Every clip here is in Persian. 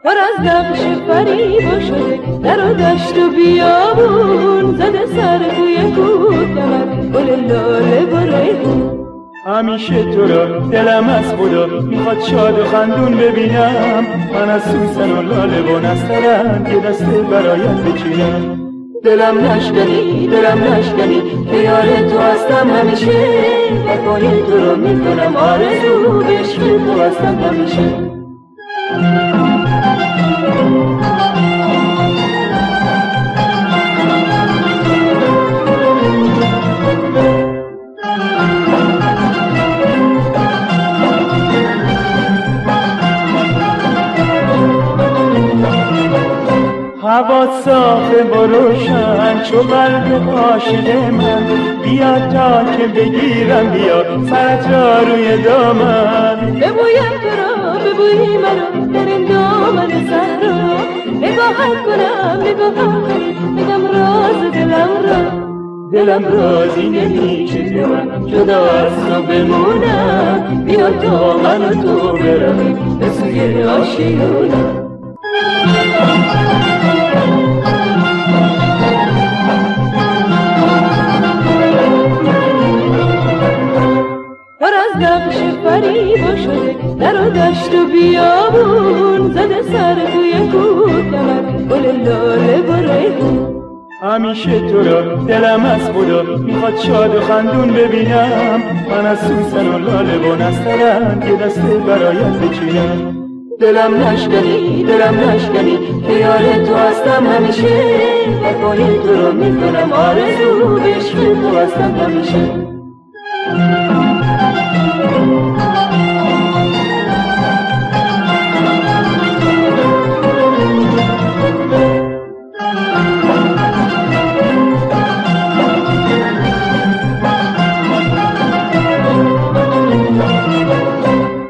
پر از نقش فریبا شده در و دشت و بیابون، زده سر توی کوه کمر گل لاله و ریحون. همیشه تو را دلم از خدا میخواد شاد و خندون ببینم، من از سوسن و لاله و نسترن که دسته برایت بچینم. دلم نشکنی که یار تو هستم همیشه، وفای تو رو میکنم آرزو، عشق تو هستم همیشه. هوا صافه و روشن چو قلب عاشق من، بیا تا که بگیرم، بیا سرت را روی دامن. ببویم تو را ببویی منو در این دامن صحرا، نگاهت کنم بگم راز دلم را. دلم رازی نمیشه که من جدا از تو بمونم، بیا تا من و تو برویم به سوی آشیانم. پر از نقش فریبا شده در و دشت و بیابون، زده سر توی کوه کمر گل لاله و ریحون. همیشه تو را دلم از خدا میخواد شاد و خندون ببینم، من از سوسن و لاله و نسترن که دسته برایت بچینم. دلم نشکنی که یار تو هستم همیشه، وفای تو رو میکنم آرزو، عشق تو هستم همیشه.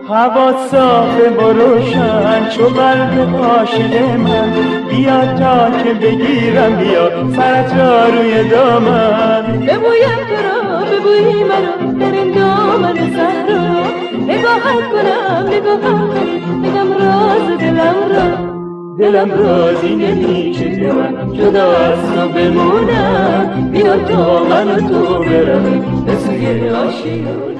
هوا صافه و روشن چو قلب عاشق من، بیا تا که بگیرم، بیا سرت را روی دامن. ببویم تو را ببویی منو در این دامن صحرا، نگاهت کنم بگم راز دلم را. دلم رازی نمیشه که من جدا از تو بمونم، بیا تا من و تو برویم به سوی آشیانم.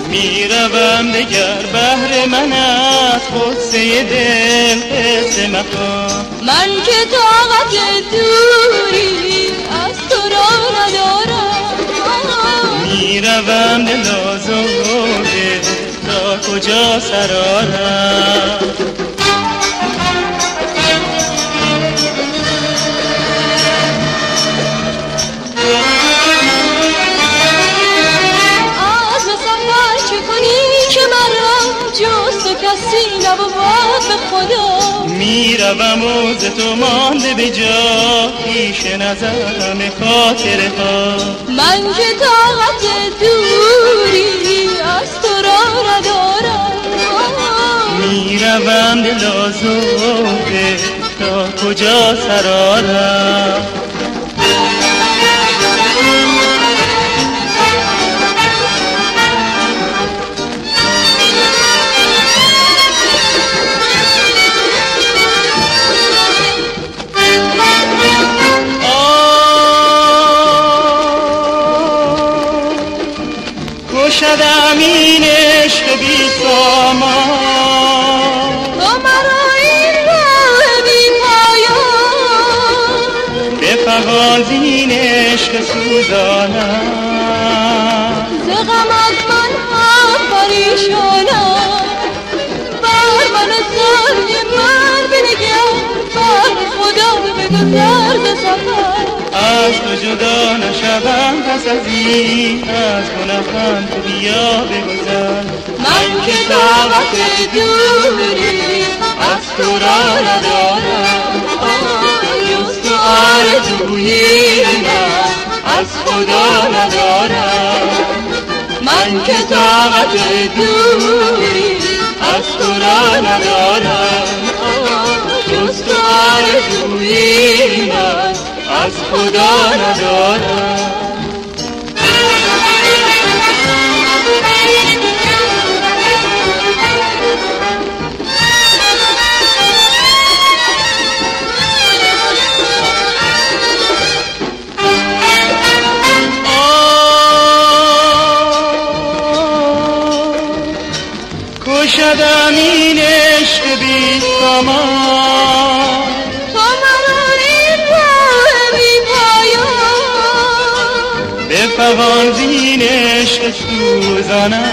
میروم دگر بهر من از غصه دل قصه مخواه، من که طاقت دوری از تو را ندارم. میروم دل آزرده تا کجا سرارم. کسی نبود به خدا، میروم و ز تو مانده به جا، پیش نظرم خاطره ها. من که طاقت دوری از تو را ندارم. میروم دل آزرده تا کجا سرارم. سامان تو مرا این راه بی پایان به فغان زین عشق سوزانم ز غمت من هم پریشانم بر من سرمی من بنگر بر خدا بگذر ز سفر از تو جدا نشوم پس از این از گناهان تو بیا بگذر من که طاقت دوری از تو را ندارم جز تو آرزوی من از خدا ندارم من که طاقت دوری از تو را ندارم جز تو آرزوی من از خدا ندارم کشدم این عشق بی سامان تو مرا این راه بی پایان به فغان زین عشق سوزانم